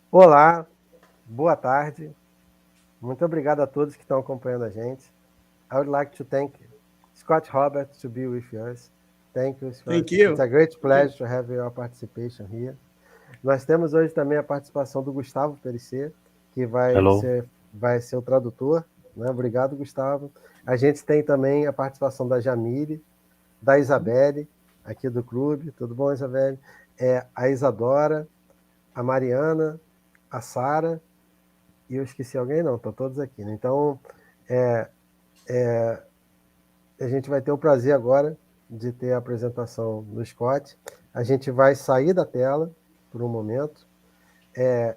Olá, boa tarde. Muito obrigado a todos que estão acompanhando a gente. I would like to thank Scott Robert to be with us. Thank you, Scott. Thank you. It's a great pleasure to have your participation here. Nós temos hoje também a participação do Gustavo Perecer, que vai ser o tradutor. Né? Obrigado, Gustavo. A gente tem também a participação da Jamile, da Isabelle, aqui do clube. Tudo bom, Isabelle? A Isadora, a Mariana, a Sara, e eu esqueci alguém? Não, estão todos aqui. Né? Então, a gente vai ter o prazer agora de ter a apresentação do Scott. A gente vai sair da tela por um momento.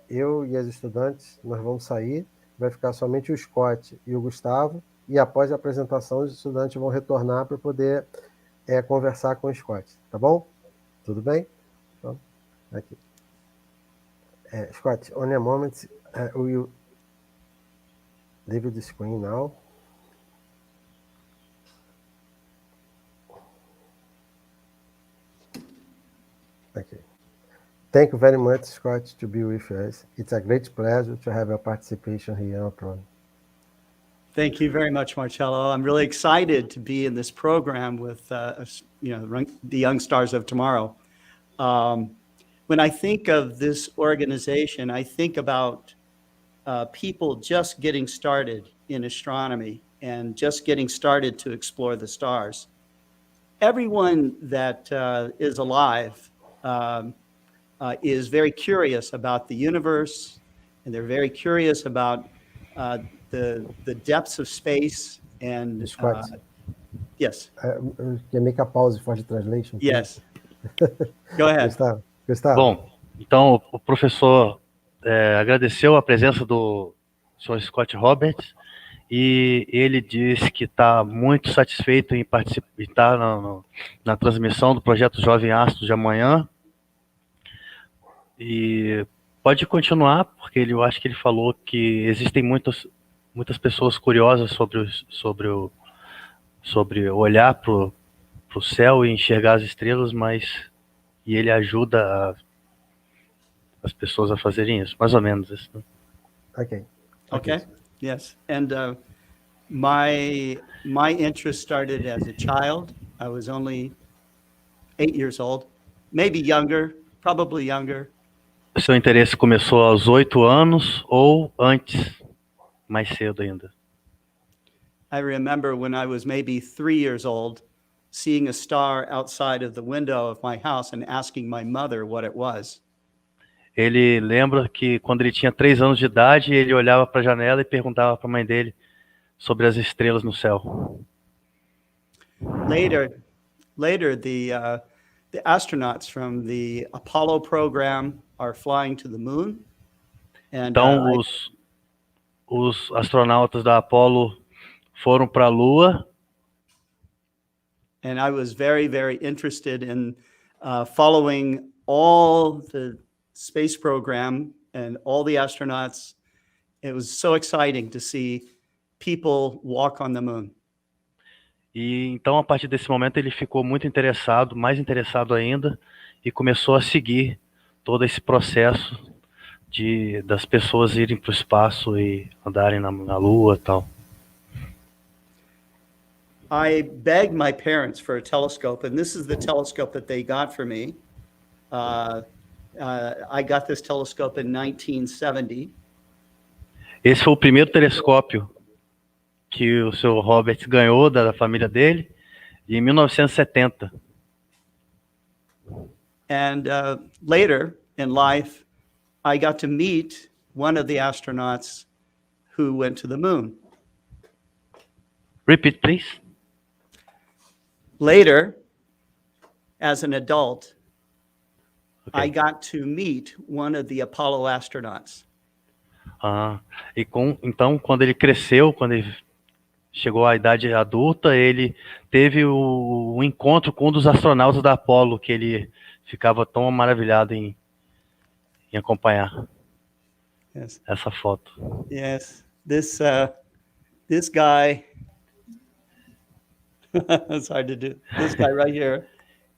Eu e as estudantes, nós vamos sair, vai ficar somente o Scott e o Gustavo, e após a apresentação, os estudantes vão retornar para poder conversar com o Scott. Tá bom? Tudo bem? Então, aqui. Scott, only a moment. We will leave the screen now. Okay. Thank you very much, Scott, to be with us. It's a great pleasure to have your participation here on the program. Thank you very much, Marcello. I'm really excited to be in this program with the young stars of tomorrow. When I think of this organization, I think about people just getting started in astronomy and just getting started to explore the stars. Everyone that is alive is very curious about the universe, and they're very curious about the depths of space. And yes. Can you make a pause for the translation? Please? Yes. Go ahead. Gustavo. Bom, então o professor agradeceu a presença do Sr. Scott Roberts e ele disse que está muito satisfeito em estar na transmissão do Projeto Jovens Astros de amanhã. E pode continuar, porque eu acho que ele falou que existem muitas pessoas curiosas sobre olhar para o céu e enxergar as estrelas, e ele ajuda as pessoas a fazerem isso, mais ou menos isso. Né? Okay. Yes. And my interest started as a child. I was only 8 years old, maybe younger, probably younger. Seu interesse começou aos 8 anos ou antes, mais cedo ainda? I remember when I was maybe 3 years old, seeing a star outside of the window of my house and asking my mother what it was. Ele lembra que quando ele tinha 3 anos de idade, ele olhava para a janela e perguntava para a mãe dele sobre as estrelas no céu. Later, the astronauts from the Apollo program are flying to the moon. And, então, os astronautas da Apollo foram para a Lua. And I was very, very interested in following all the space program and all the astronauts. It was so exciting to see people walk on the moon. E então, a partir desse momento, ele ficou muito interessado, mais interessado ainda, e começou a seguir todo esse processo das pessoas irem para o espaço e andarem na Lua e tal. I begged my parents for a telescope, and this is the telescope that they got for me. I got this telescope in 1970. Esse foi o primeiro telescópio que o Sr. Robert ganhou da família dele em 1970. And later in life, I got to meet one of the astronauts who went to the moon. Repeat, please. Later, as an adult, I got to meet one of the Apollo astronauts. Então, quando ele cresceu, quando ele chegou à idade adulta, ele teve um encontro com um dos astronautas da Apollo, que ele ficava tão maravilhado em acompanhar. Yes. Essa foto. Yes, this guy, it's hard to do. This guy right here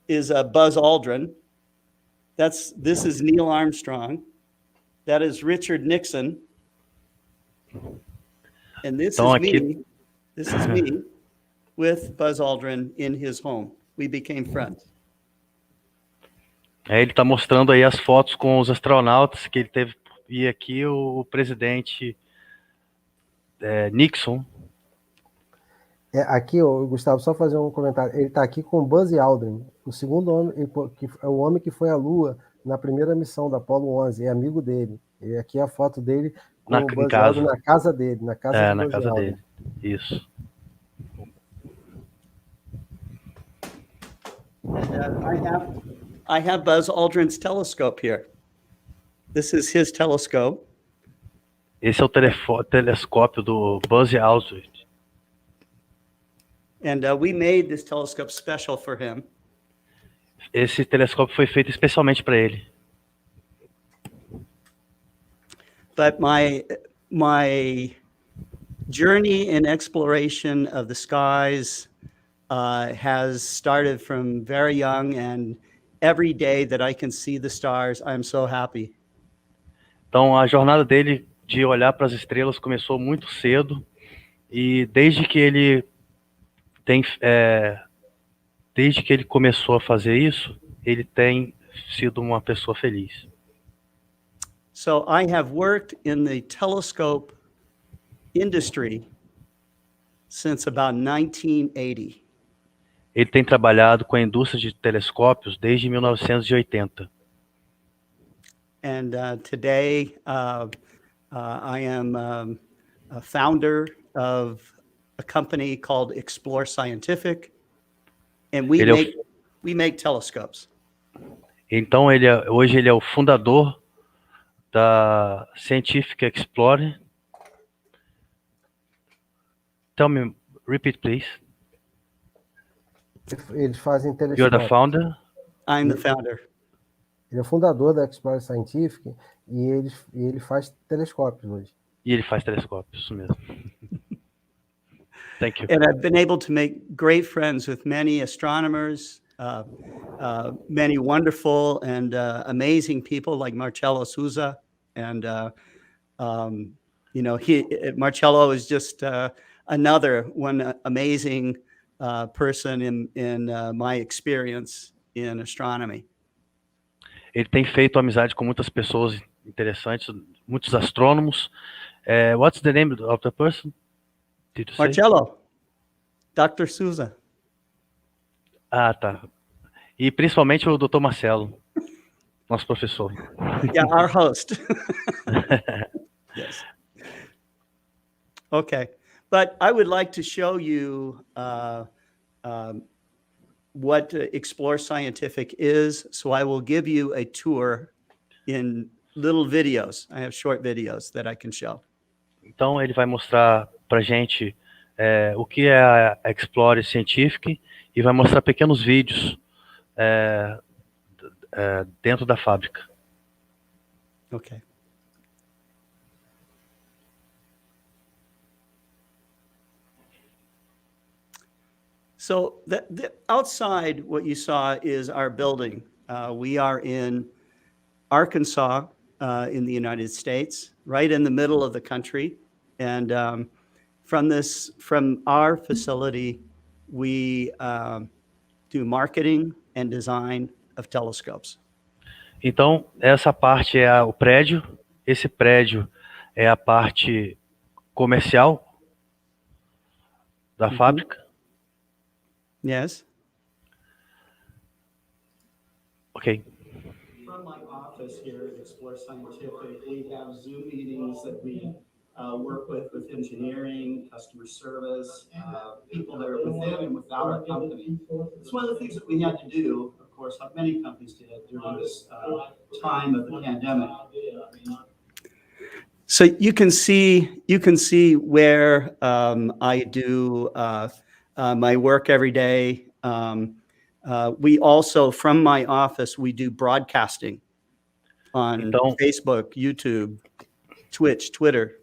is Buzz Aldrin. This is Neil Armstrong. That is Richard Nixon. And this Então, is me. This is me with Buzz Aldrin in his home. We became friends. Ele está mostrando aí as fotos com os astronautas que ele teve. E aqui o presidente Nixon. Aqui, Gustavo, só fazer um comentário. Ele está aqui com Buzz Aldrin, o segundo homem, que é o homem que foi à Lua na primeira missão da Apollo 11, é amigo dele. E aqui é a foto dele com o Buzz Aldrin na casa dele, na casa do Buzz Aldrin. Dele. Isso. I have Buzz Aldrin's telescope here. This is his telescope. Esse é o telescópio do Buzz Aldrin. And we made this telescope special for him. Esse telescópio foi feito especialmente para ele. But my journey in exploration of the skies has started from very young, and every day that I can see the stars, I'm so happy. Então a jornada dele de olhar para as estrelas começou muito cedo, e desde que ele começou a fazer isso, ele tem sido uma pessoa feliz. So I have worked in the telescope industry since about 1980. Ele tem trabalhado com a indústria de telescópios desde 1980. And today I am a founder of a company called Explore Scientific, and we make telescopes. Então hoje ele é o fundador da Scientific Explorer. Tell me, repeat please. Eles fazem telescópios. You're the founder? I'm the founder. Ele é o fundador da Explore Scientific e ele faz telescópios hoje. E ele faz telescópios, isso mesmo. Thank you. And I've been able to make great friends with many astronomers, many wonderful and amazing people like Marcello Souza. And, Marcello is just another one amazing person in my experience in astronomy. Ele tem feito amizade com muitas pessoas interessantes, muitos astrônomos. What's the name of the person? Did you say? Marcello, Dr. Souza. Ah, tá. E principalmente o Dr. Marcelo, nosso professor. Yeah, our host. Yes. Okay, but I would like to show you what Explore Scientific is. So I will give you a tour in little videos. I have short videos that I can show. Então ele vai mostrar pra gente o que é a Explore Scientific e vai mostrar pequenos vídeos dentro da fábrica. Okay. So the outside, what you saw is our building. We are in Arkansas, in the United States, right in the middle of the country. And from our facility, we do marketing and design of telescopes. Então, essa parte é o prédio. Esse prédio é a parte comercial da fábrica. Yes. Okay. From my office here at Explore Scientific, we have Zoom meetings that we work with engineering, customer service, people that are within and without our company. It's one of the things that we had to do, of course, like many companies did during this time of the pandemic. So you can see where I do my work every day. We also, from my office, we do broadcasting on Facebook, YouTube, Twitch, Twitter.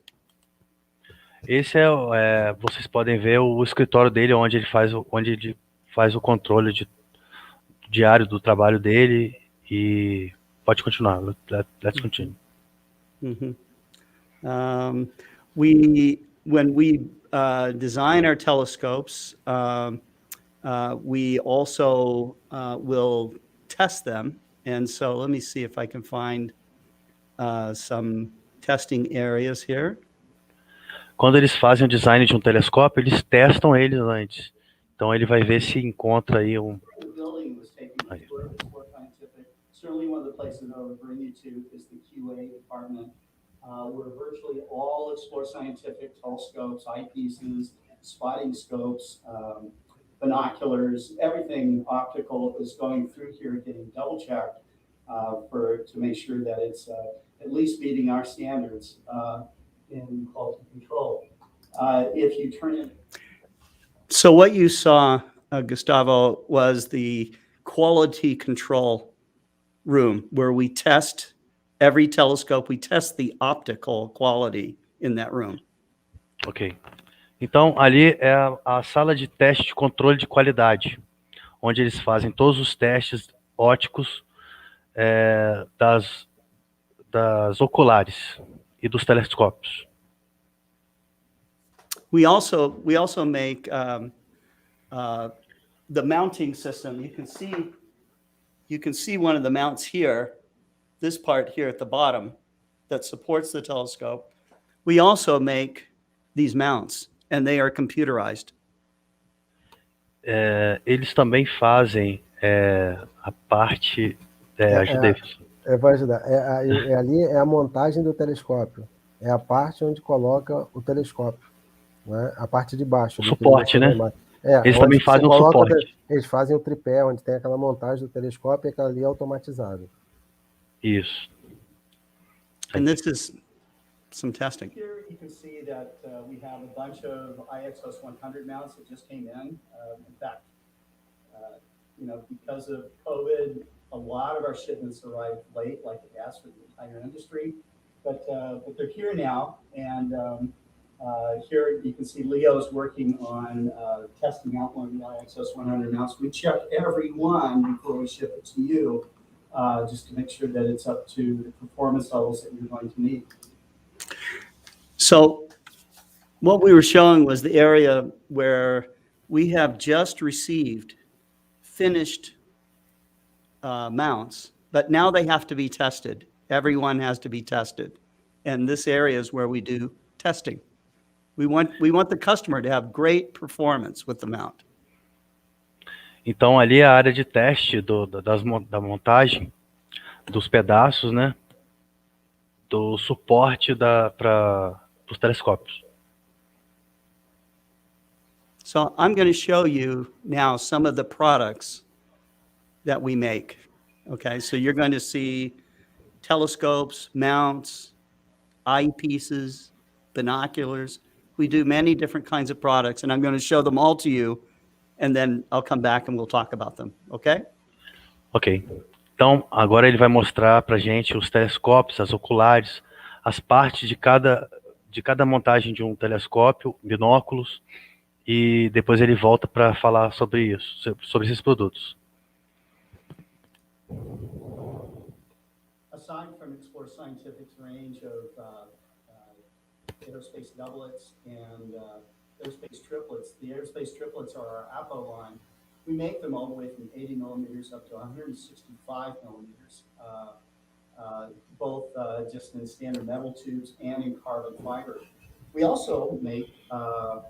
Esse vocês podem ver o escritório dele, onde ele faz o controle diário do trabalho dele. E pode continuar. Let's continue. Mm-hmm. When we design our telescopes, we also will test them. And so let me see if I can find some testing areas here. Quando eles fazem o design de um telescópio, eles testam eles antes. Então ele vai ver se encontra aí um. Certainly one of the places I would bring you to is the QA department, where virtually all Explore Scientific telescopes, eyepieces, spotting scopes, binoculars, everything optical is going through here, getting double checked to make sure that it's at least meeting our standards in quality control. If you turn it. So what you saw, Gustavo, was the quality control room where we test every telescope, we test the optical quality in that room. Ok. Então, ali é a sala de teste de controle de qualidade, onde eles fazem todos os testes ópticos das oculares e dos telescópios. We also make the mounting system. You can see one of the mounts here, this part here at the bottom that supports the telescope. We also make these mounts, and they are computerized. Eles também fazem a parte... ajudei. Eu vou ajudar. Ali é a montagem do telescópio. É a parte onde coloca o telescópio. Né? A parte de baixo. O suporte, né? Eles também fazem o suporte. Eles fazem o tripé, onde tem aquela montagem do telescópio e aquela ali é automatizado. Isso. And this is some testing. Here you can see that we have a bunch of IXOS 100 mounts that just came in. In fact, because of COVID, a lot of our shipments arrived late, like it has for the entire industry. But they're here now, and here you can see Leo's working on testing out one of the IXOS 100 mounts. We check every one before we ship it to you, just to make sure that it's up to the performance levels that you're going to need. So what we were showing was the area where we have just received finished mounts, but now they have to be tested. Everyone has to be tested. And this area is where we do testing. We want the customer to have great performance with the mount. Então ali é a área de teste da montagem dos pedaços, né? Do suporte para os telescópios. So I'm going to show you now some of the products that we make. Okay, so you're going to see telescopes, mounts, eyepieces, binoculars. We do many different kinds of products, and I'm going to show them all to you, and then I'll come back and we'll talk about them, okay? Ok. Então, agora ele vai mostrar para a gente os telescópios, as oculares, as partes de cada montagem de um telescópio, binóculos, e depois ele volta para falar sobre isso, sobre esses produtos. Aside from Explore Scientific's range of aerospace doublets and aerospace triplets, the aerospace triplets are our Apo line. We make them all the way from 80 millimeters up to 165 millimeters, both just in standard metal tubes and in carbon fiber. We also make a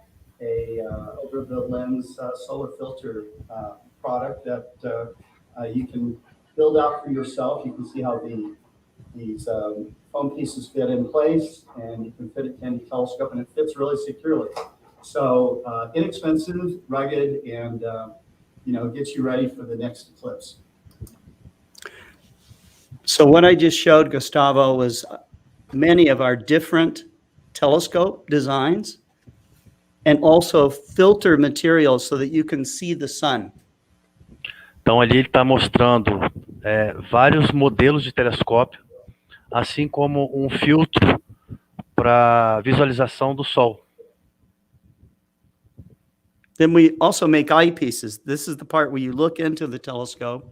over the lens solar filter product that you can build out for yourself. You can see how these foam pieces fit in place, and you can fit it in the telescope, and it fits really securely. So inexpensive, rugged, and gets you ready for the next eclipse. So what I just showed Gustavo was many of our different telescope designs, and also filter materials so that you can see the sun. Então ali ele está mostrando vários modelos de telescópio, assim como um filtro para visualização do Sol. Then we also make eyepieces. This is the part where you look into the telescope.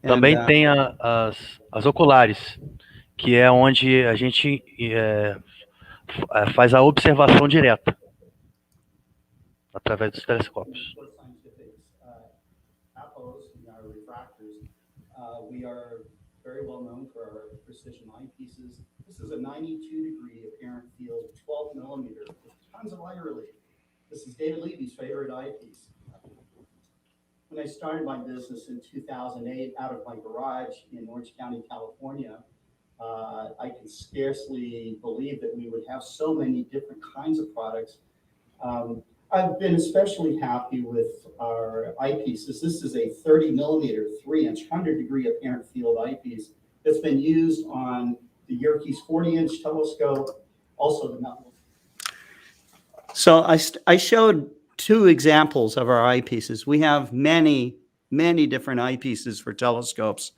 Também tem as oculares, que é onde a gente faz a observação direta através dos telescópios. We are very well known for our precision eyepieces. This is a 92-degree apparent field, 12 millimeter, with tons of light relief. This is David Levy's favorite eyepiece. When I started my business in 2008 out of my garage in Orange County, California, I can scarcely believe that we would have so many different kinds of products. I've been especially happy with our eyepieces. This is a 30 millimeter, 3-inch, 100-degree apparent field eyepiece that's been used on the Yerkes 40-inch telescope, also the Melville. So I showed 2 examples of our eyepieces. We have many different eyepieces for telescopes,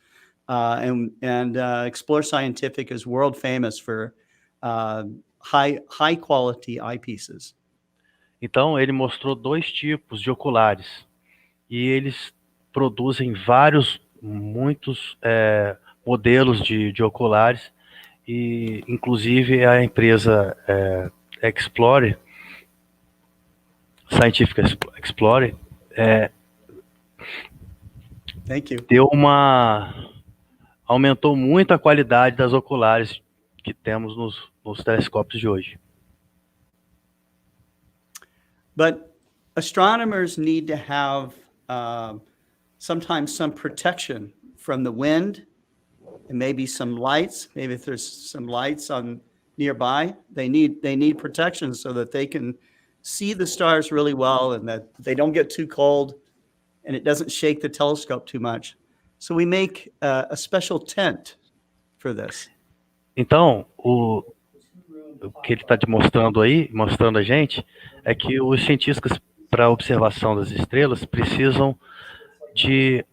and Explore Scientific is world famous for high quality eyepieces. Então, ele mostrou 2 tipos de oculares e eles produzem muitos modelos de oculares e, inclusive, a empresa Scientific Explore aumentou muito a qualidade das oculares que temos nos telescópios de hoje. But astronomers need to have sometimes some protection from the wind and maybe some lights. Maybe if there's some lights on nearby, they need protection so that they can see the stars really well and that they don't get too cold and it doesn't shake the telescope too much. So we make a special tent for this. Então, o que ele está mostrando a gente, é que os cientistas, para a observação das estrelas, precisam de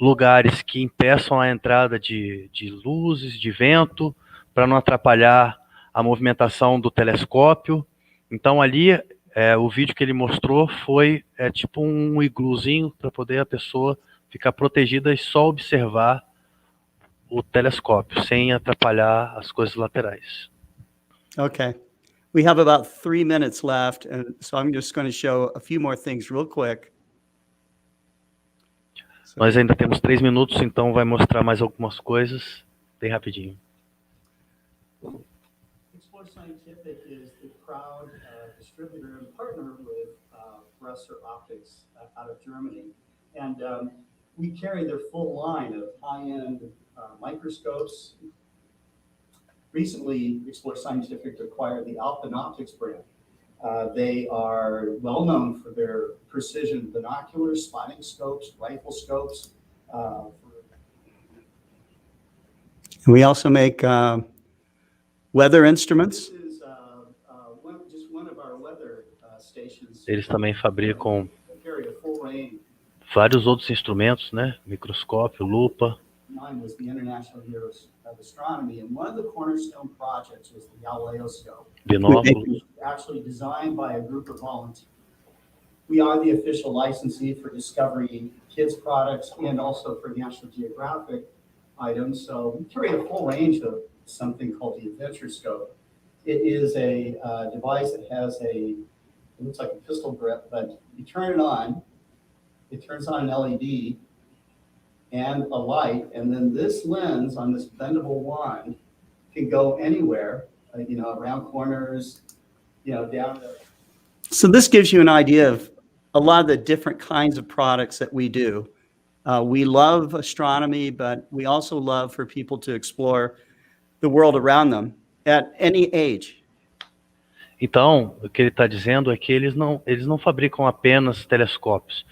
lugares que impeçam a entrada de luzes, de vento, para não atrapalhar a movimentação do telescópio. Então, ali, o vídeo que ele mostrou foi tipo um igluzinho para poder a pessoa ficar protegida e só observar o telescópio, sem atrapalhar as coisas laterais. Okay. We have about 3 minutes left, and so I'm just going to show a few more things real quick. Nós ainda temos 3 minutos, então vai mostrar mais algumas coisas bem rapidinho. Explore Scientific is the proud distributor and partner with Bresser Optics out of Germany, and we carry their full line of high-end microscopes. Recently, Explore Scientific acquired the Alpine Optics brand. They are well known for their precision binoculars, spotting scopes, rifle scopes. We also make weather instruments. This is just one of our weather stations. Eles também fabricam vários outros instrumentos, né? Microscópio, lupa. Was the International Year of Astronomy, and one of the cornerstone projects was the Galileo Scope. Binóculos. Actually designed by a group of volunteers. We are the official licensee for Discovery Kids products and also for National Geographic items. So we carry a full range of something called the Adventure Scope. It is a device that has it looks like a pistol grip, but you turn it on, it turns on an LED and a light, and then this lens on this bendable wand can go anywhere, around corners, down to... So this gives you an idea of a lot of the different kinds of products that we do. We love astronomy, but we also love for people to explore the world around them at any age. Então, o que ele está dizendo é que eles não fabricam apenas telescópios.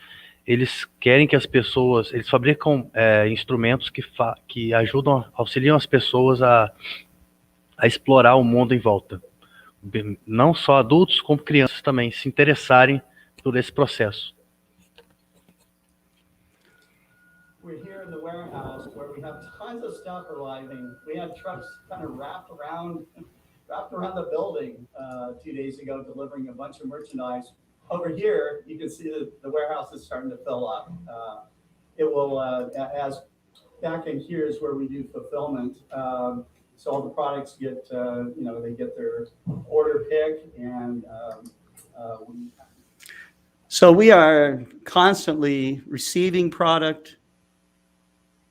Eles querem que as pessoas... Eles fabricam instrumentos que auxiliam as pessoas a explorar o mundo em volta. Não só adultos, como crianças também se interessarem por esse processo. We're here in the warehouse where we have tons of stuff arriving. We had trucks kind of wrapped around the building 2 days ago, delivering a bunch of merchandise. Over here, you can see that the warehouse is starting to fill up. It will, back in here is where we do fulfillment. So all the products get, they get their order pick, and so we are constantly receiving product,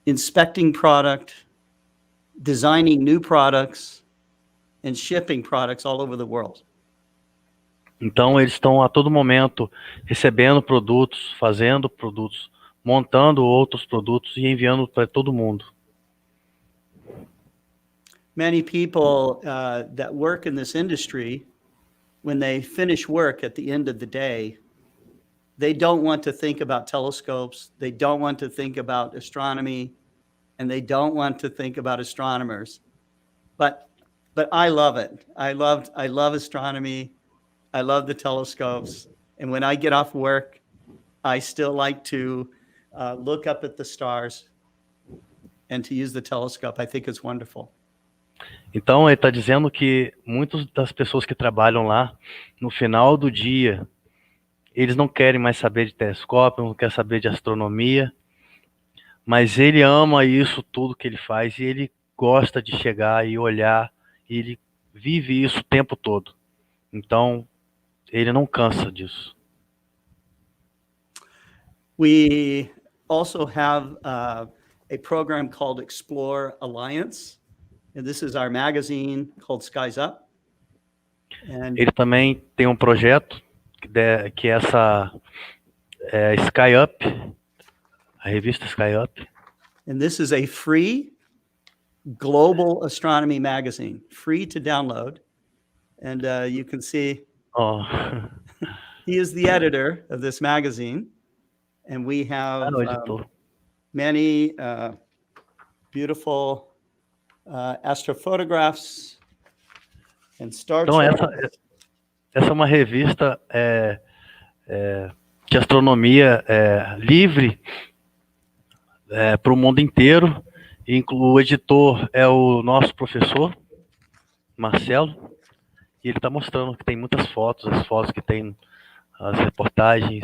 inspecting product, designing new products, and shipping products all over the world. Então eles estão a todo momento recebendo produtos, fazendo produtos, montando outros produtos e enviando para todo mundo. Many people that work in this industry, when they finish work at the end of the day, they don't want to think about telescopes, they don't want to think about astronomy, and they don't want to think about astronomers. But I love it. I love astronomy. I love the telescopes. And when I get off work, I still like to look up at the stars and to use the telescope. I think it's wonderful. Então ele está dizendo que muitas das pessoas que trabalham lá, no final do dia, eles não querem mais saber de telescópio, não querem saber de astronomia, mas ele ama isso tudo que ele faz e ele gosta de chegar e olhar, e ele vive isso o tempo todo. Então ele não cansa disso. We also have a program called Explore Alliance, and this is our magazine called Skies Up. And ele também tem um projeto que é essa Sky Up, a revista Sky Up. And this is a free global astronomy magazine, free to download. And you can see he is the editor of this magazine. And we have many beautiful astrophotographs and star charts. Então essa é uma revista de astronomia livre para o mundo inteiro. O editor é o nosso professor, Marcelo, e ele está mostrando que tem muitas fotos, as fotos que tem, as reportagens.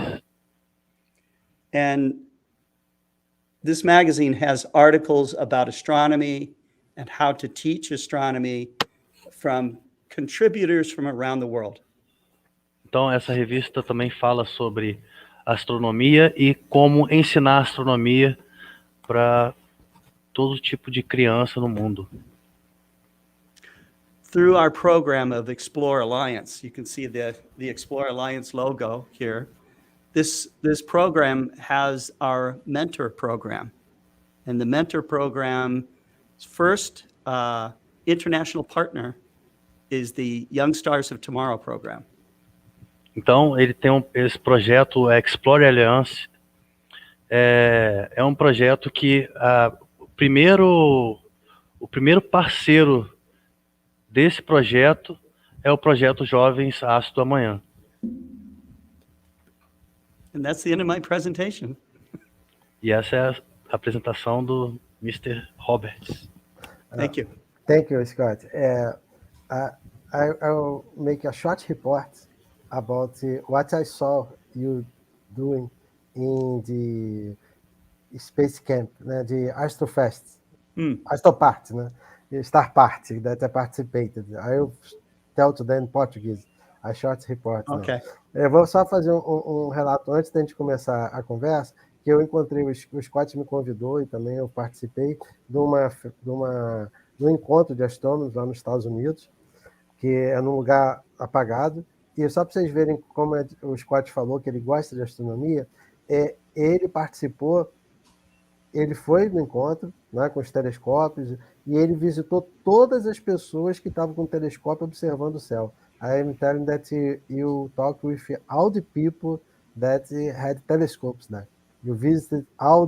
And this magazine has articles about astronomy and how to teach astronomy from contributors from around the world. Então essa revista também fala sobre astronomia e como ensinar astronomia para todo tipo de criança no mundo. Through our program of Explore Alliance, you can see the Explore Alliance logo here. This program has our mentor program. And the mentor program's first international partner is the Young Stars of Tomorrow program. Então, ele tem esse projeto Explore Alliance. É um projeto que o primeiro parceiro desse projeto é o Projeto Jovens Astros do Amanhã. And that's the end of my presentation. E essa é a apresentação do Mr. Roberts. Thank you. Thank you, Scott. I'll make a short report about what I saw you doing in the Space Camp, né, the Astrofest, Astropart, né, Star Party that I participated. I'll tell to them in Portuguese, a short report. Okay. Eu vou só fazer um relato antes da gente começar a conversa, que eu encontrei, o Scott me convidou e também eu participei de um encontro de astrônomos lá nos Estados Unidos, que é num lugar apagado. E só para vocês verem como o Scott falou que ele gosta de astronomia, ele participou, ele foi no encontro, né, com os telescópios, e ele visitou todas as pessoas que estavam com o telescópio observando o céu. I am telling that you talk with all the people that had telescopes there. You visited all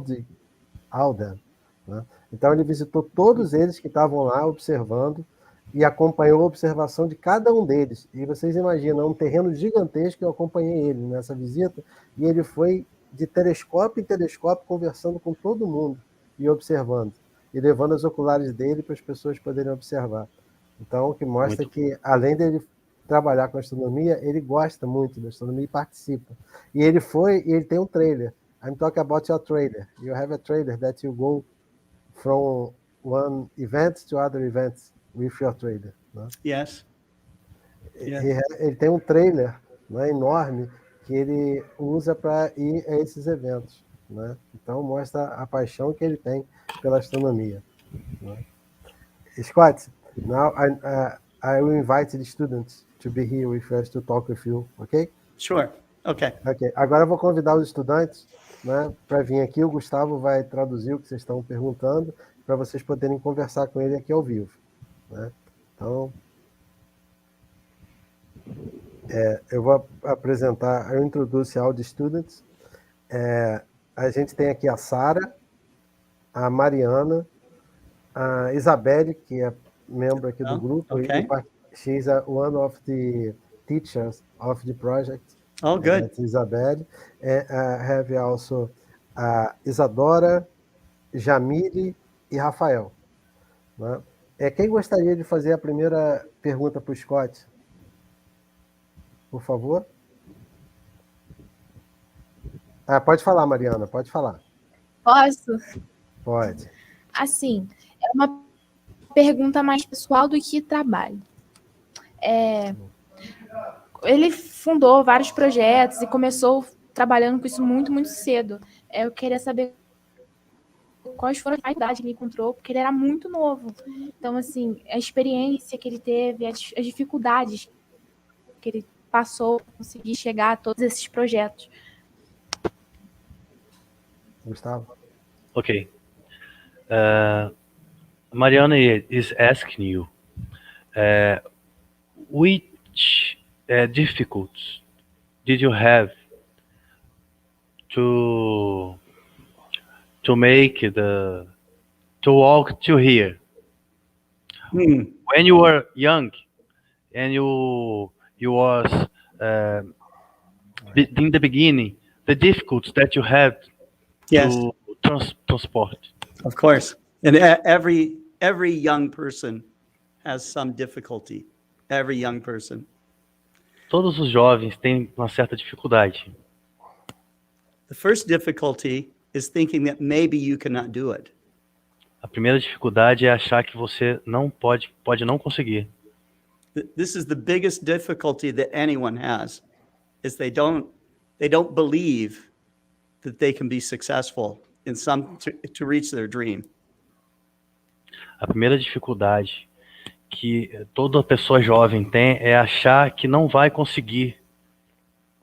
them. Né? Então ele visitou todos eles que estavam lá observando e acompanhou a observação de cada um deles. E vocês imaginam, um terreno gigantesco, eu acompanhei ele nessa visita, e ele foi de telescópio em telescópio conversando com todo mundo e observando, e levando os oculares dele para as pessoas poderem observar. Então, o que mostra que, além dele trabalhar com astronomia, ele gosta muito da astronomia e participa. E ele tem um trailer. I'm talking about your trailer. You have a trailer that you go from one event to other events with your trailer. Né? Yes. Ele tem um trailer, né, enorme que ele usa para ir a esses eventos. Né? Então, mostra a paixão que ele tem pela astronomia. Né? Scott, now I will invite the students to be here with us to talk with you, ok? Sure. Okay. Ok. Agora eu vou convidar os estudantes, né, para vir aqui. O Gustavo vai traduzir o que vocês estão perguntando para vocês poderem conversar com ele aqui ao vivo. Né? Então, eu vou apresentar, eu introduzo all the students. A gente tem aqui a Sara, a Mariana, a Isabelle, que é membro aqui do grupo. Okay. She's one of the teachers of the project. Oh, good. That's Isabelle. Have also Isadora, Jamile e Rafael. Né? Quem gostaria de fazer a primeira pergunta para o Scott? Por favor. Pode falar, Mariana, pode falar. Posso? Pode. Assim, é uma pergunta mais pessoal do que trabalho. Ele fundou vários projetos e começou trabalhando com isso muito, muito cedo. Eu queria saber quais foram as dificuldades que ele encontrou, porque ele era muito novo. Então, assim, a experiência que ele teve, as dificuldades que ele passou para conseguir chegar a todos esses projetos. Gustavo? Okay. Mariana is asking you, which difficulties did you have to make to walk to here? When you were young and you was in the beginning, the difficulties that you had to transport. Of course. And every young person has some difficulty. Every young person. Todos os jovens têm uma certa dificuldade. The first difficulty is thinking that maybe you cannot do it. A primeira dificuldade é achar que você não pode não conseguir. This is the biggest difficulty that anyone has, is they don't believe that they can be successful in to reach their dream. A primeira dificuldade que toda pessoa jovem tem é achar que não vai conseguir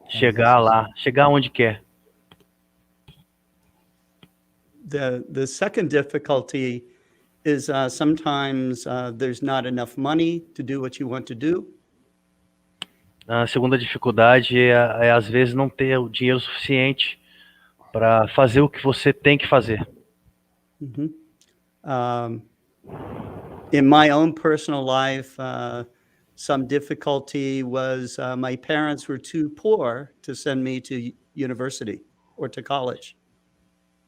chegar lá, chegar onde quer. The second difficulty is sometimes there's not enough money to do what you want to do. A segunda dificuldade é às vezes não ter o dinheiro suficiente para fazer o que você tem que fazer. In my own personal life, some difficulty was my parents were too poor to send me to university or to college.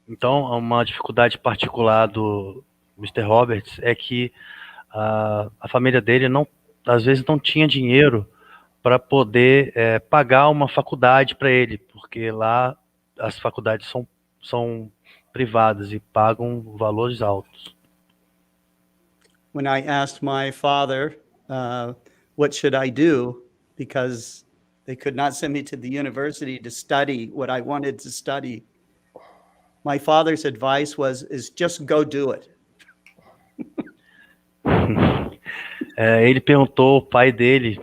Então, uma dificuldade particular do Mr. Roberts é que a família dele às vezes não tinha dinheiro para poder pagar uma faculdade para ele, porque lá as faculdades são privadas e pagam valores altos. When I asked my father, what should I do, because they could not send me to the university to study what I wanted to study, my father's advice is just go do it. Ele perguntou ao pai dele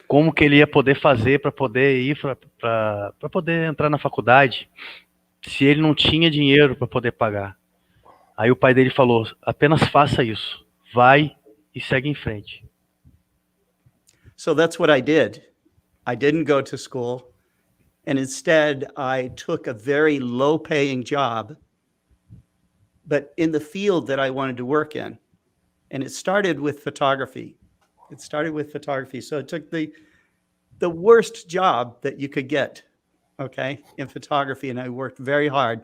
como que ele ia poder fazer para poder ir para poder entrar na faculdade, se ele não tinha dinheiro para poder pagar. Aí o pai dele falou: apenas faça isso, vai e segue em frente. So that's what I did. I didn't go to school. And instead, I took a very low-paying job, but in the field that I wanted to work in. And it started with photography. So I took the worst job that you could get, okay, in photography, and I worked very hard.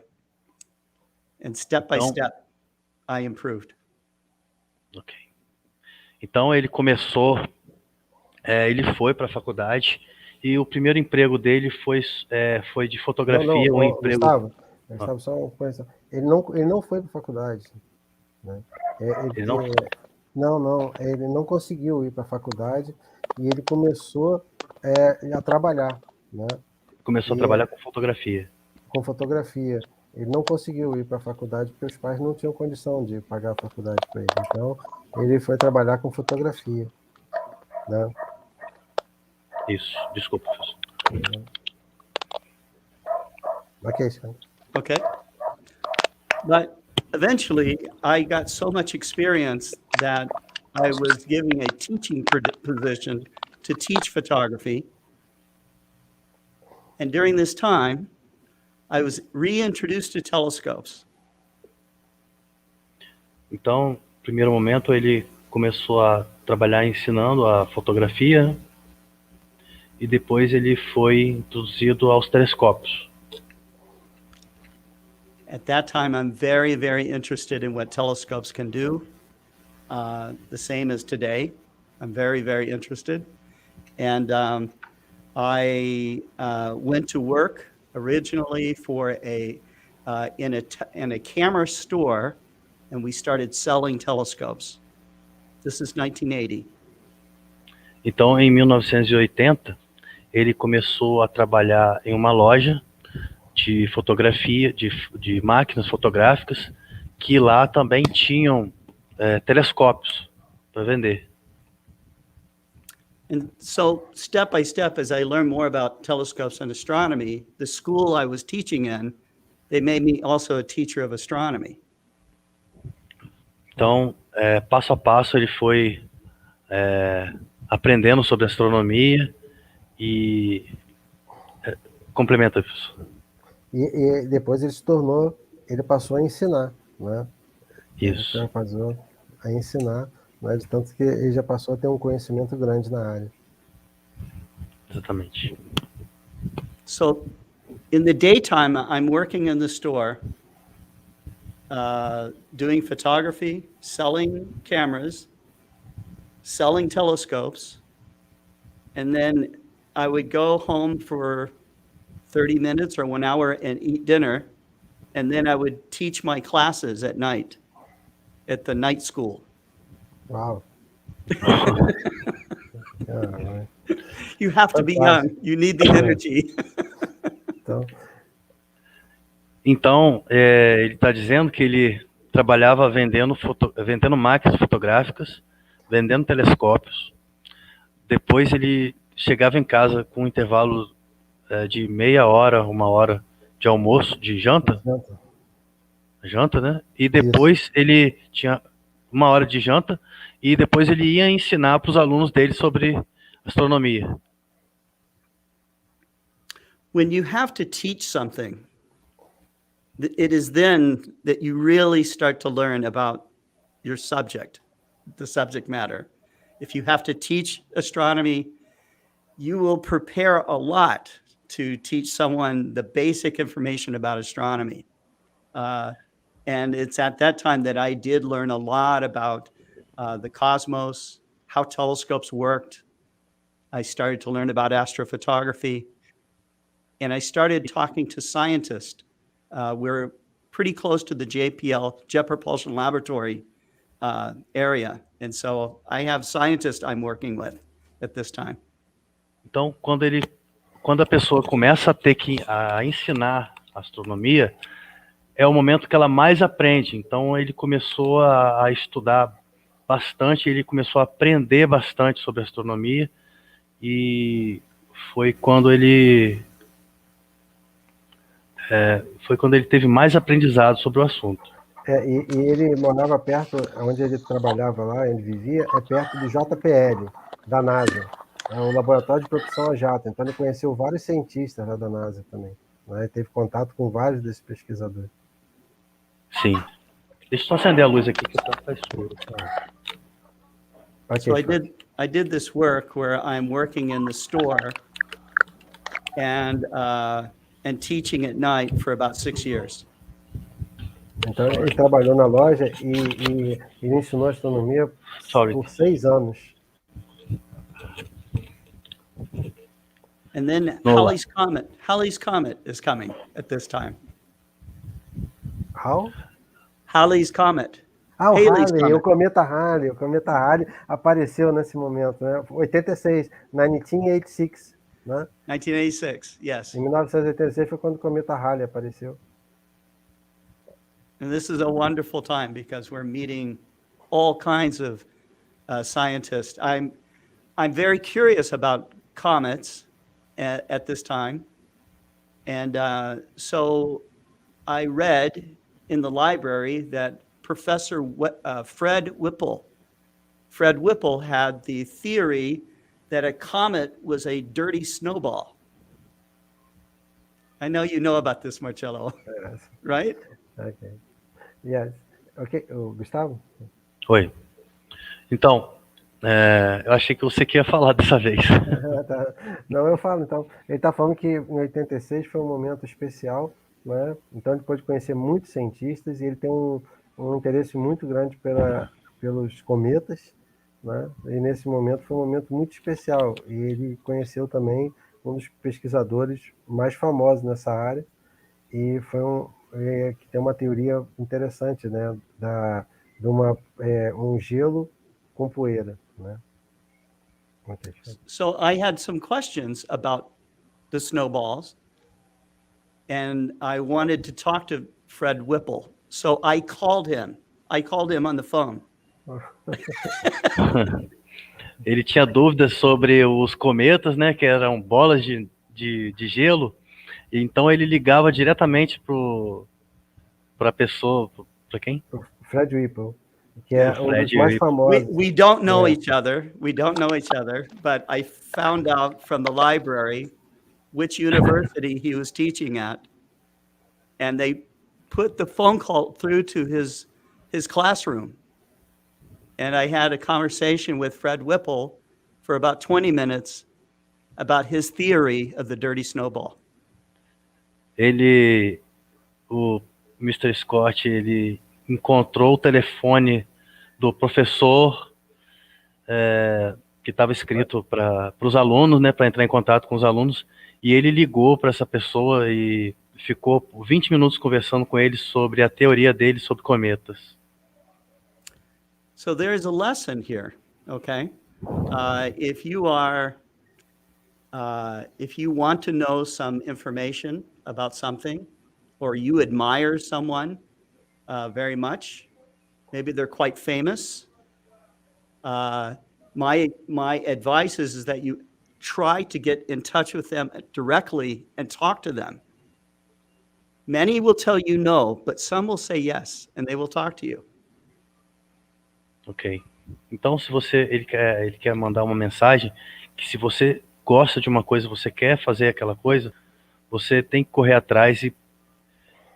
And step by step, I improved. Ok. Então ele começou, ele foi para a faculdade. E o primeiro emprego dele foi de fotografia. Gustavo, Ele estava só conhecendo. Ele não foi para a faculdade, né? Ele não conseguiu ir para a faculdade e ele começou a trabalhar, né? Começou a trabalhar com fotografia. Com fotografia. Ele não conseguiu ir para a faculdade porque os pais não tinham condição de pagar a faculdade para ele. Então, ele foi trabalhar com fotografia, né? Isso. Desculpa, professor. Okay. But eventually, I got so much experience that I was given a teaching position to teach photography. And during this time, I was reintroduced to telescopes. Então, no primeiro momento, ele começou a trabalhar ensinando a fotografia e depois ele foi introduzido aos telescópios. At that time, I'm very, very interested in what telescopes can do. The same as today. I'm very, very interested. And I went to work originally for in a camera store, and we started selling telescopes. This is 1980. Então, em 1980, ele começou a trabalhar em uma loja de fotografia, de máquinas fotográficas, que lá também tinham telescópios para vender. And so, step by step, as I learned more about telescopes and astronomy, the school I was teaching in, they made me also a teacher of astronomy. Então, passo a passo, ele foi aprendendo sobre astronomia e complementa, professor. E depois ele passou a ensinar, né? Isso. Ele passou a ensinar, né? De tanto que ele já passou a ter um conhecimento grande na área. Exatamente. So, in the daytime, I'm working in the store, doing photography, selling cameras, selling telescopes, and then I would go home for 30 minutes or 1 hour and eat dinner, and then I would teach my classes at night at the night school. Wow. You have to be young. You need the energy. Então, ele está dizendo que ele trabalhava vendendo máquinas fotográficas, vendendo telescópios. Depois ele chegava em casa com um intervalo de meia hora, 1 hora de almoço, de janta. Janta, né? E depois ele tinha 1 hora de janta e depois ele ia ensinar para os alunos dele sobre astronomia. When you have to teach something, it is then that you really start to learn about your subject, the subject matter. If you have to teach astronomy, you will prepare a lot to teach someone the basic information about astronomy. And it's at that time that I did learn a lot about the cosmos, how telescopes worked. I started to learn about astrophotography. And I started talking to scientists. We're pretty close to the JPL, Jet Propulsion Laboratory area. And so I have scientists I'm working with at this time. Então, quando a pessoa começa a ter que ensinar astronomia, é o momento que ela mais aprende. Então, ele começou a estudar bastante, ele começou a aprender bastante sobre astronomia e foi quando ele teve mais aprendizado sobre o assunto. E ele morava perto, onde ele trabalhava lá, ele vivia, perto do JPL, da NASA. É um laboratório de propulsão a jato. Então ele conheceu vários cientistas lá da NASA também. Né? Ele teve contato com vários desses pesquisadores. Sim. Deixa eu só acender a luz aqui que tá escuro. So I did this work where I'm working in the store and teaching at night for about 6 years. Então ele trabalhou na loja e ele ensinou astronomia por 6 anos. And then Halley's Comet is coming at this time. Halley's Comet. Ah, o Halley's Halley, Comet. o cometa Halley apareceu nesse momento, né? 86, 1986, né? 1986, yes. Em 1986 foi quando o cometa Halley apareceu. And this is a wonderful time because we're meeting all kinds of scientists. I'm very curious about comets at this time. And so I read in the library that Professor Fred Whipple had the theory that a comet was a dirty snowball. I know you know about this, Marcello, Yes. right? Okay. Yes. Okay, Gustavo? Oi. Então, eu achei que você que ia falar dessa vez. Tá. Não, eu falo então. Ele está falando que em 86 foi um momento especial, né? Então ele pôde conhecer muitos cientistas e ele tem um interesse muito grande pelos cometas, né? E nesse momento foi um momento muito especial. E ele conheceu também um dos pesquisadores mais famosos nessa área e foi que tem uma teoria interessante, né? De um gelo com poeira, né? So I had some questions about the snowballs, and I wanted to talk to Fred Whipple. So I called him. I called him on the phone. Ele tinha dúvidas sobre os cometas, né, que eram bolas de gelo, e então ele ligava diretamente para a pessoa, para quem? Fred Whipple, que é um dos mais famosos. We don't know each other. We don't know each other, but I found out from the library which university he was teaching at, and they put the phone call through to his classroom. And I had a conversation with Fred Whipple for about 20 minutes about his theory of the dirty snowball. O Mr. Scott, ele encontrou o telefone do professor que estava escrito para os alunos, né, para entrar em contato com os alunos, e ele ligou para essa pessoa e ficou 20 minutos conversando com ele sobre a teoria dele sobre cometas. So there is a lesson here, okay? If you want to know some information about something, or you admire someone very much, maybe they're quite famous. My advice is that you try to get in touch with them directly and talk to them. Many will tell you no, but some will say yes, and they will talk to you. Ok. Então, se ele quer mandar uma mensagem, que se você gosta de uma coisa, você quer fazer aquela coisa, você tem que correr atrás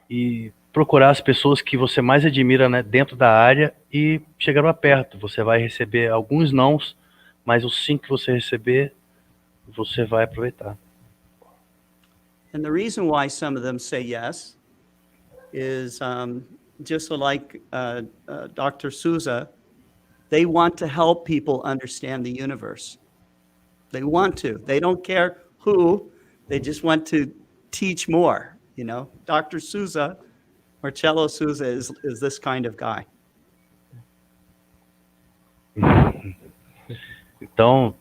e procurar as pessoas que você mais admira, né, dentro da área e chegar lá perto. Você vai receber alguns nãos, mas os 5 que você receber, você vai aproveitar. And the reason why some of them say yes is just like Dr. Souza, they want to help people understand the universe. They want to. They don't care who. They just want to teach more, you know. Dr. Souza, Marcello Souza, is this kind of guy. Então,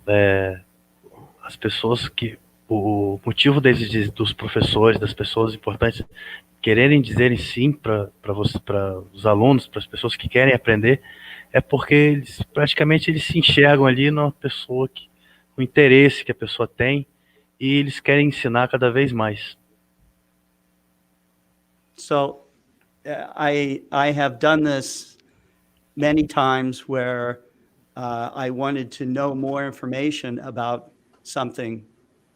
as pessoas que... O motivo dos professores, das pessoas importantes, quererem dizerem sim para os alunos, para as pessoas que querem aprender, é porque eles se enxergam ali numa pessoa o interesse que a pessoa tem e eles querem ensinar cada vez mais. So I have done this many times where I wanted to know more information about something,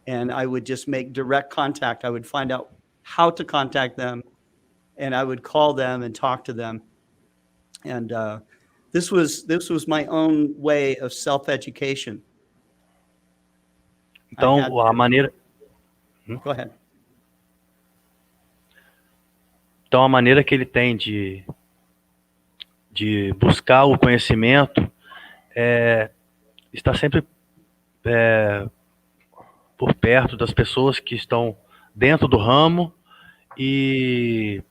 and I would just make direct contact. I would find out how to contact them, and I would call them and talk to them. And this was my own way of self-education. Então, a maneira... Go ahead. Então, a maneira que ele tem de buscar o conhecimento está sempre por perto das pessoas que estão dentro do ramo e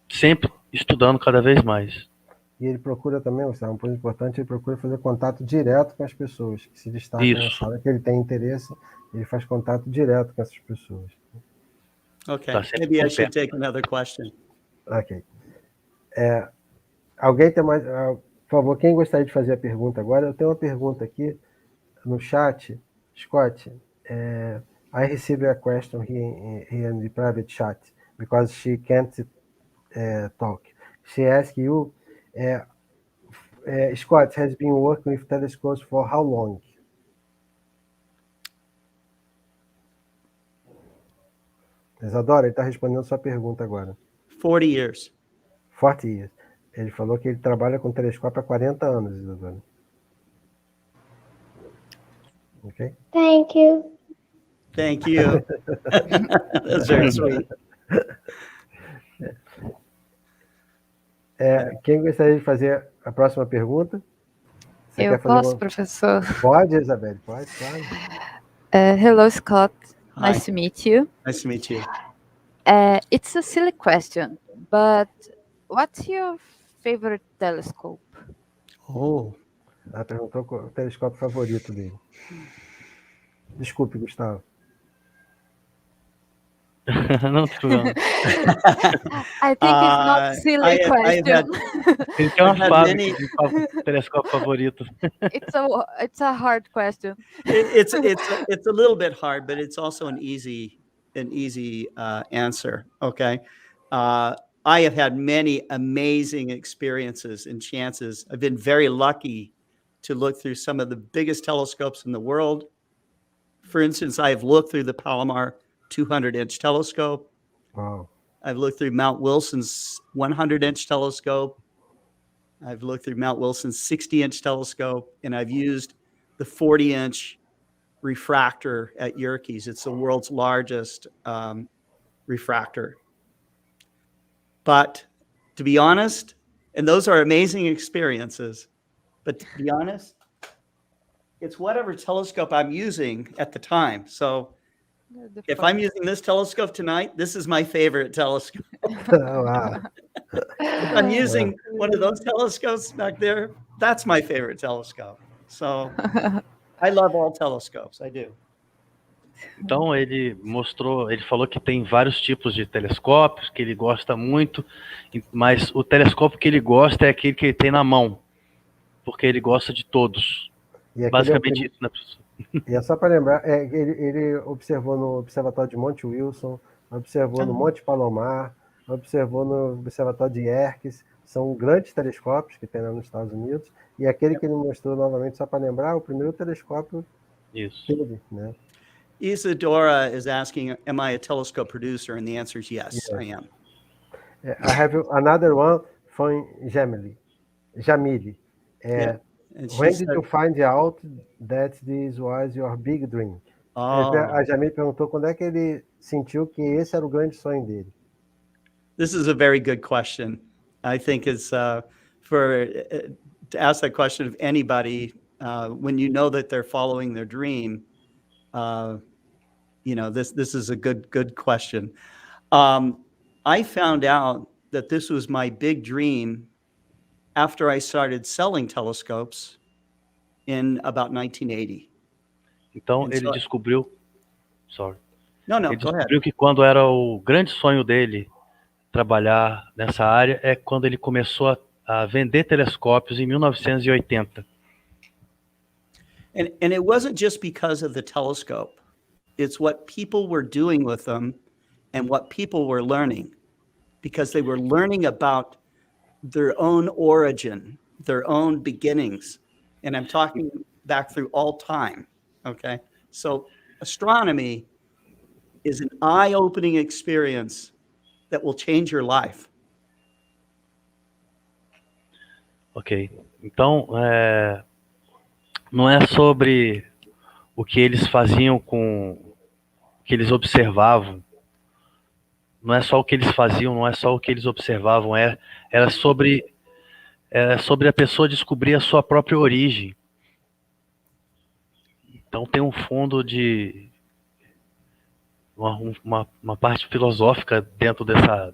sempre estudando cada vez mais. E ele procura também, Gustavo, um ponto importante, ele procura fazer contato direto com as pessoas que se destacam na sala, que ele tem interesse, ele faz contato direto com essas pessoas. Okay, maybe I should take another question. Ok. Alguém tem mais... por favor, quem gostaria de fazer a pergunta agora? Eu tenho uma pergunta aqui no chat. Scott, I received a question here in the private chat because she can't talk. She asked you, Scott has been working with telescopes for how long? Isadora, ele está respondendo sua pergunta agora. 40 years. 40 years. Ele falou que ele trabalha com telescópio há 40 anos, Isadora. Ok? Thank you. Thank you. That's very sweet. Quem gostaria de fazer a próxima pergunta? Você eu posso, professor? Pode, Isabelle, pode, claro. Hello, Scott. Hi. Nice to meet you. Nice to meet you. It's a silly question, but what's your favorite telescope? Oh. Ela perguntou qual o telescópio favorito dele. Desculpe, Gustavo. Não, problema. I think it's not a silly question. Ele tem uma fábrica de telescópio favorito. It's a hard question. It's a little bit hard, but it's also an easy answer. Okay. I have had many amazing experiences and chances. I've been very lucky to look through some of the biggest telescopes in the world. For instance, I've looked through the Palomar 200-inch telescope. Wow. I've looked through Mount Wilson's 100-inch telescope. I've looked through Mount Wilson's 60-inch telescope, and I've used the 40-inch refractor at Yerkes. It's the world's largest refractor. But to be honest, and those are amazing experiences, but to be honest, it's whatever telescope I'm using at the time. So if I'm using this telescope tonight, this is my favorite telescope. Oh, wow. If I'm using one of those telescopes back there, that's my favorite telescope. So I love all telescopes, I do. Então ele falou que tem vários tipos de telescópios que ele gosta muito, mas o telescópio que ele gosta é aquele que ele tem na mão, porque ele gosta de todos. Basicamente isso, né, professor? E é só para lembrar, ele observou no Observatório de Monte Wilson, observou no Monte Palomar, observou no Observatório de Yerkes. São grandes telescópios que tem lá nos Estados Unidos, e aquele que ele mostrou novamente, só para lembrar, o primeiro telescópio dele, né? Isadora is asking, am I a telescope producer? And the answer is yes, I am. I have another one from Jamili. When did you find out that this was your big dream? A Jamile perguntou quando é que ele sentiu que esse era o grande sonho dele. This is a very good question. I think it's to ask that question of anybody when you know that they're following their dream. This is a good question. I found out that this was my big dream after I started selling telescopes in about 1980. Então ele descobriu, ele descobriu que quando era o grande sonho dele trabalhar nessa área é quando ele começou a vender telescópios em 1980. And it wasn't just because of the telescope. It's what people were doing with them and what people were learning, because they were learning about their own origin, their own beginnings. And I'm talking back through all time, okay? So astronomy is an eye-opening experience that will change your life. Ok, então não é sobre o que eles faziam com o que eles observavam, não é só o que eles faziam, não é só o que eles observavam, era sobre a pessoa descobrir a sua própria origem. Então tem um fundo de uma parte filosófica dentro dessa.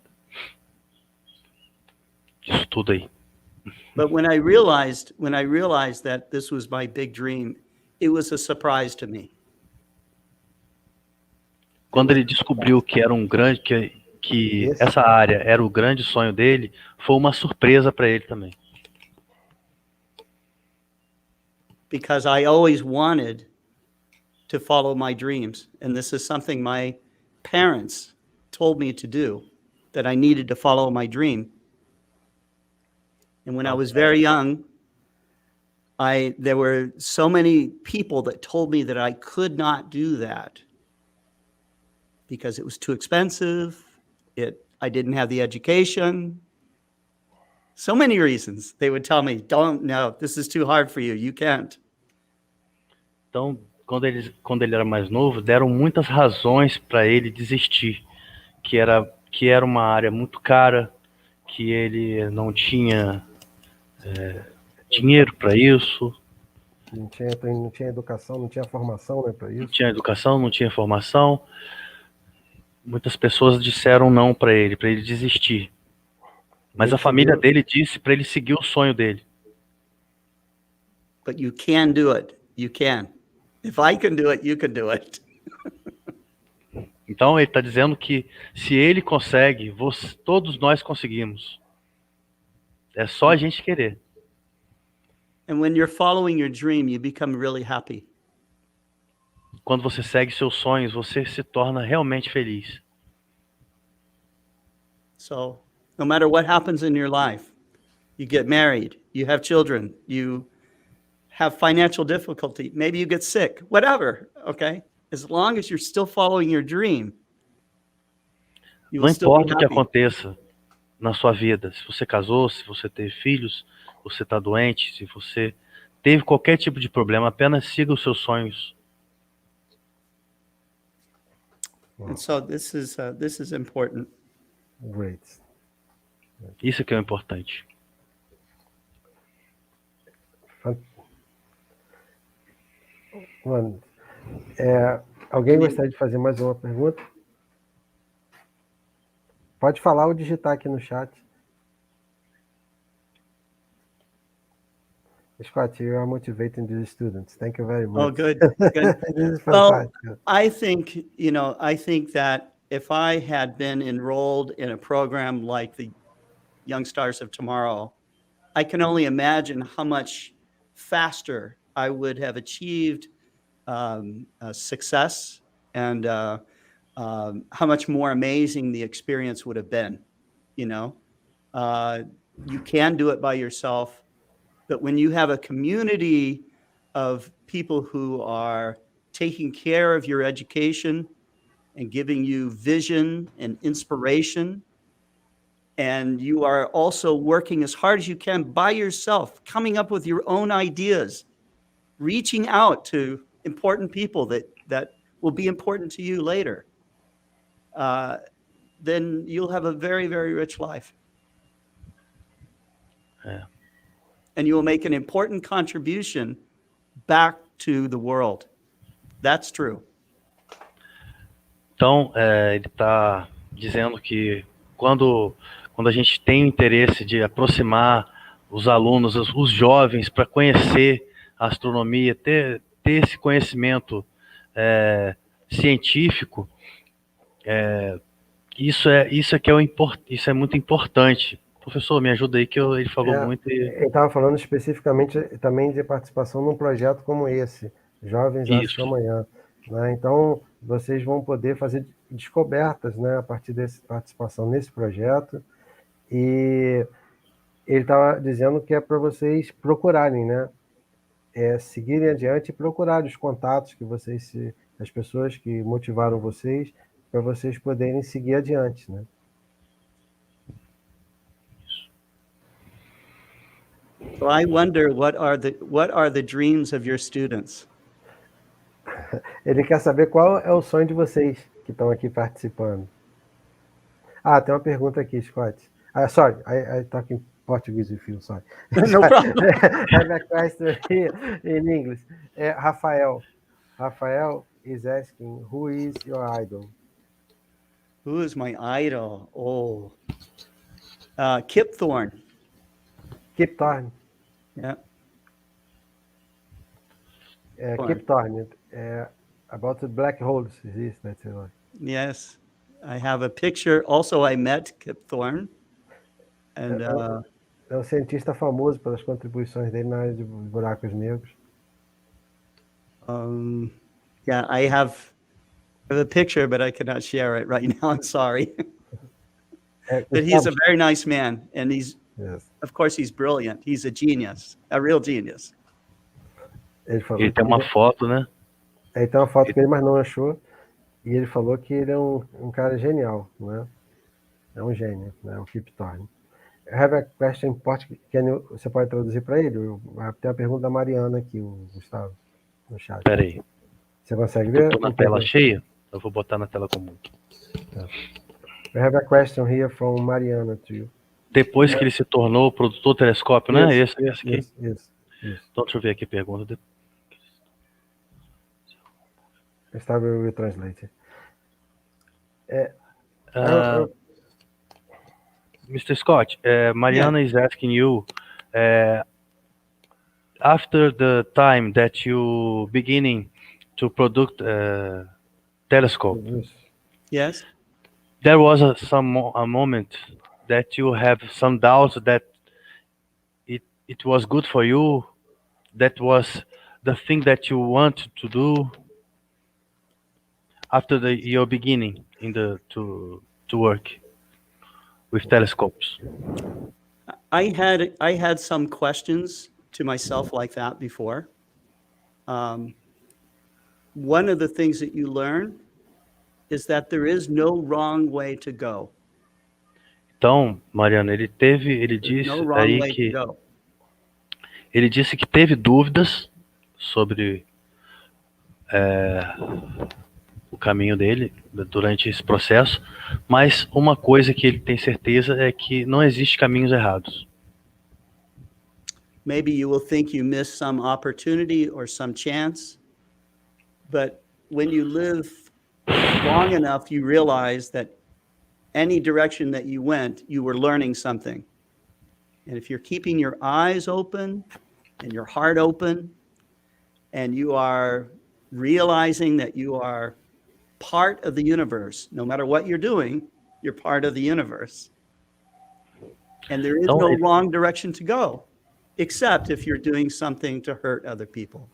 disso tudo aí. But when I realized that this was my big dream, it was a surprise to me. Quando ele descobriu que era que essa área era o grande sonho dele, foi uma surpresa para ele também. Because I always wanted to follow my dreams, and this is something my parents told me to do, that I needed to follow my dream. And when I was very young, there were so many people that told me that I could not do that because it was too expensive, I didn't have the education. So many reasons they would tell me, no, this is too hard for you, you can't. Então, quando ele era mais novo, deram muitas razões para ele desistir, que era uma área muito cara, que ele não tinha dinheiro para isso. Não tinha educação, não tinha formação, né, para isso. Não tinha educação, não tinha formação. Muitas pessoas disseram não para ele desistir. Mas a família dele disse para ele seguir o sonho dele. But you can do it. You can. If I can do it, you can do it. Então ele está dizendo que se ele consegue, todos nós conseguimos. É só a gente querer. And when you're following your dream, you become really happy. Quando você segue seus sonhos, você se torna realmente feliz. So, no matter what happens in your life, you get married, you have children, you have financial difficulty, maybe you get sick, whatever, okay? As long as you're still following your dream, you will still be happy. Não importa o que aconteça na sua vida, se você casou, se você teve filhos, você está doente, se você teve qualquer tipo de problema, apenas siga os seus sonhos. And so this is important. Great. Isso que é o importante. Mano, alguém gostaria de fazer mais uma pergunta? Pode falar ou digitar aqui no chat. Scott, you are motivating the students. Thank you very much. Oh, good. This is Well, fantastic. I think that if I had been enrolled in a program like the Young Stars of Tomorrow, I can only imagine how much faster I would have achieved success and how much more amazing the experience would have been. You can do it by yourself. But when you have a community of people who are taking care of your education and giving you vision and inspiration, and you are also working as hard as you can by yourself, coming up with your own ideas, reaching out to important people that will be important to you later, then you'll have a very, very rich life. Yeah. And you will make an important contribution back to the world. That's true. Então, ele está dizendo que quando a gente tem o interesse de aproximar os alunos, os jovens, para conhecer a astronomia, ter esse conhecimento científico, isso é muito importante. Professor, me ajuda aí que ele falou muito. Ele estava falando especificamente também de participação num projeto como esse, Jovens Astros Amanhã. Né? Então, vocês vão poder fazer descobertas, né, a partir dessa participação nesse projeto. E ele estava dizendo que é para vocês procurarem, né, seguirem adiante e procurar os contatos que as pessoas que motivaram vocês, para vocês poderem seguir adiante, né? So I wonder what are the dreams of your students? Ele quer saber qual é o sonho de vocês que estão aqui participando. Tem uma pergunta aqui, Scott. Sorry, I talk in Portuguese with you, sorry. No problem. I have a question here in English. Rafael is asking, who is your idol? Who is my idol? Kip Thorne. Keep Turning. Yeah. Keep Turning. About the black holes. Is this, that's it. Yes. I have a picture. Also, I met Kip Thorne. And, é um cientista famoso pelas contribuições dele na área de buracos negros. Yeah, I have a picture, but I cannot share it right now. I'm sorry. But he's a very nice man, and of course, he's brilliant. He's a genius, a real genius. Ele tem uma foto, né? Ele tem uma foto que ele mais não achou, e ele falou que ele é um cara genial, né? É um gênio, né? O Kip Thorne. I have a question in Portuguese. Você pode traduzir para ele? Tem a pergunta da Mariana aqui, o Gustavo, no chat. Peraí. Você consegue ver? Eu tô na tela cheia? Eu vou botar na tela comum. We have a question here from Mariana to you. Depois que ele se tornou produtor telescópio, né? Esse aqui. Isso. Então, deixa eu ver aqui a pergunta. Gustavo will translate. Mr. Scott, Mariana is asking you, after the time that you beginning to produce telescope, Yes. There was a moment that you have some doubts that it was good for you, that was the thing that you want to do after your beginning to work with telescopes. I had some questions to myself like that before. One of the things that you learn is that there is no wrong way to go. Então, Mariana, ele disse aí que ele disse que teve dúvidas sobre o caminho dele durante esse processo, mas uma coisa que ele tem certeza é que não existe caminhos errados. Maybe you will think you missed some opportunity or some chance, but when you live long enough, you realize that any direction that you went, you were learning something. And if you're keeping your eyes open and your heart open, and you are realizing that you are part of the universe, no matter what you're doing, you're part of the universe. And there is no wrong direction to go, except if you're doing something to hurt other people.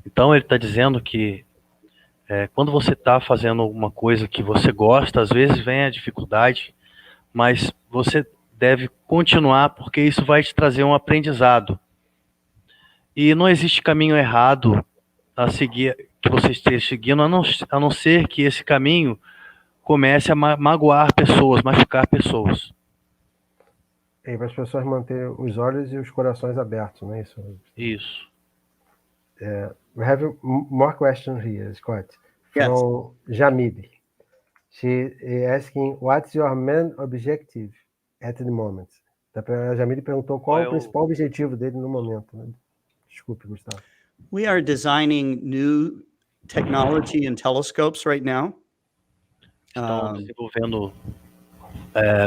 Então ele está dizendo que quando você está fazendo alguma coisa que você gosta, às vezes vem a dificuldade, mas você deve continuar porque isso vai te trazer um aprendizado. E não existe caminho errado a seguir, que você esteja seguindo, a não ser que esse caminho comece a magoar pessoas, machucar pessoas. E para as pessoas manterem os olhos e os corações abertos, não é isso? Isso. We have more questions here, Scott, from Jamid. She is asking, what's your main objective at the moment? A Jamid perguntou qual é o principal objetivo dele no momento. Né? Desculpe, Gustavo. We are designing new technology and telescopes right now. Estamos desenvolvendo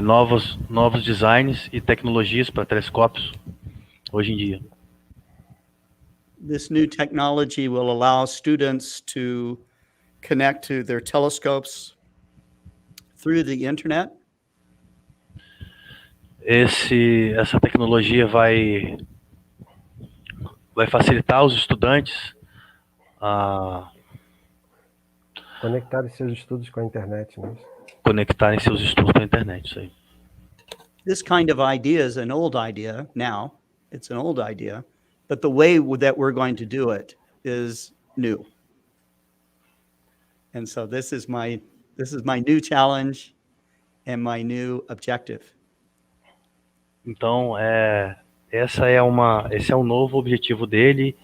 novos designs e tecnologias para telescópios hoje em dia. This new technology will allow students to connect to their telescopes through the internet. Essa tecnologia vai facilitar os estudantes a conectarem seus estudos com a internet, né? Conectarem seus estudos com a internet, isso aí. This kind of idea is an old idea now. It's an old idea. But the way that we're going to do it is new. And so this is my new challenge and my new objective. Então, esse é um novo objetivo dele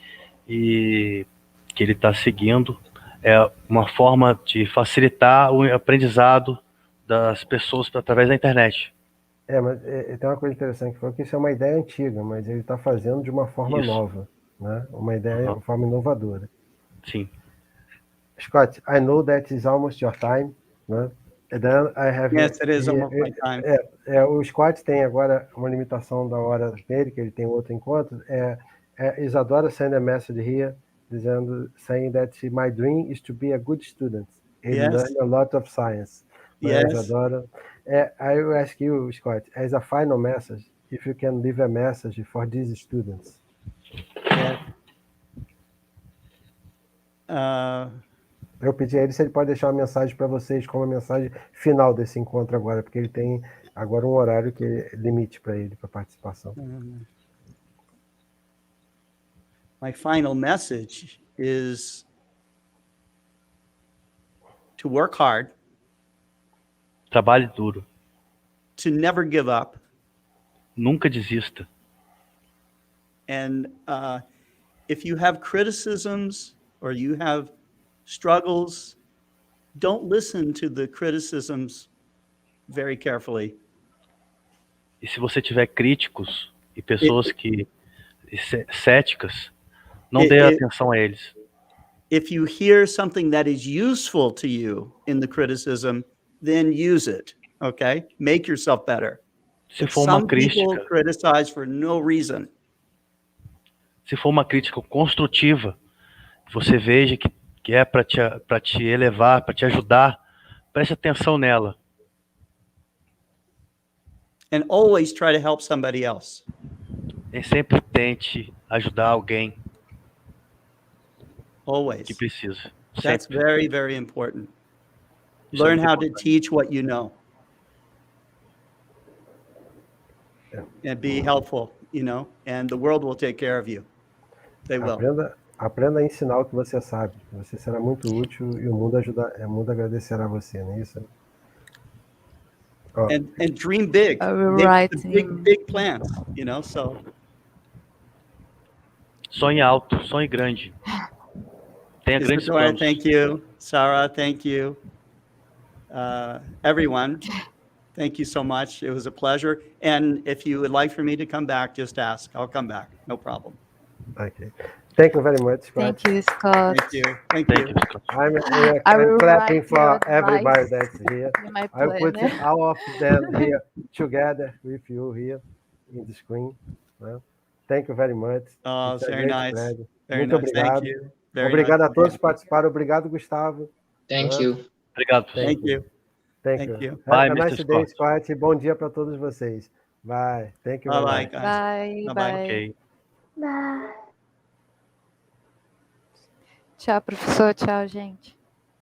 e que ele está seguindo. É uma forma de facilitar o aprendizado das pessoas através da internet. Mas tem uma coisa interessante que falou que isso é uma ideia antiga, mas ele está fazendo de uma forma nova, né? Uma ideia, uma forma inovadora. Sim. Scott, I know that is almost your time, né? Then I have Yes, it is almost my time. O Scott tem agora uma limitação da hora dele, que ele tem outro encontro. Isadora send a message here, saying that my dream is to be a good student and learn a lot of science. Yes. Isadora, I will ask you, Scott, as a final message, if you can leave a message for these students. Eu pedi a ele se ele pode deixar uma mensagem para vocês como a mensagem final desse encontro agora, porque ele tem agora um horário que é limite para ele, para participação. My final message is to work hard. Trabalhe duro. To never give up. Nunca desista. And if you have criticisms or you have struggles, don't listen to the criticisms very carefully. E se você tiver críticos e pessoas céticas, não dê atenção a eles. If you hear something that is useful to you in the criticism, then use it, okay? Make yourself better. Se for uma crítica, some people criticize for no reason. Se for uma crítica construtiva, você veja que é para te elevar, para te ajudar, preste atenção nela. And always try to help somebody else. E sempre tente ajudar alguém. Always. Que precisa. That's Sempre. very, very important. Learn how to teach what you know. And be helpful, and the world will take care of you. They will. Aprenda a ensinar o que você sabe. Você será muito útil e o mundo agradecerá você, não é isso? And dream big. Make big plans, so. Sonhe alto, sonhe grande. Tenha grandes planos. Thank you. Sarah, thank you. Everyone, thank you so much. It was a pleasure. And if you would like for me to come back, just ask. I'll come back. No problem. Okay. Thank you very much, Scott. Thank you, Scott. Thank you. Thank you. I'm clapping for everybody that's here. I put all of them here together with you here in the screen. Well, thank you very much. Oh, very nice. Very Muito nice. obrigado. Thank you. Obrigado a todos que participaram. Obrigado, Gustavo. Thank you. Obrigado. Thank you. Thank you. Bye, Have a nice Mr. day, Scott. Scott. Bom dia para todos vocês. Bye. Thank you. Bye, guys. Bye. Bye. Okay. Bye. Tchau, professor. Tchau, gente.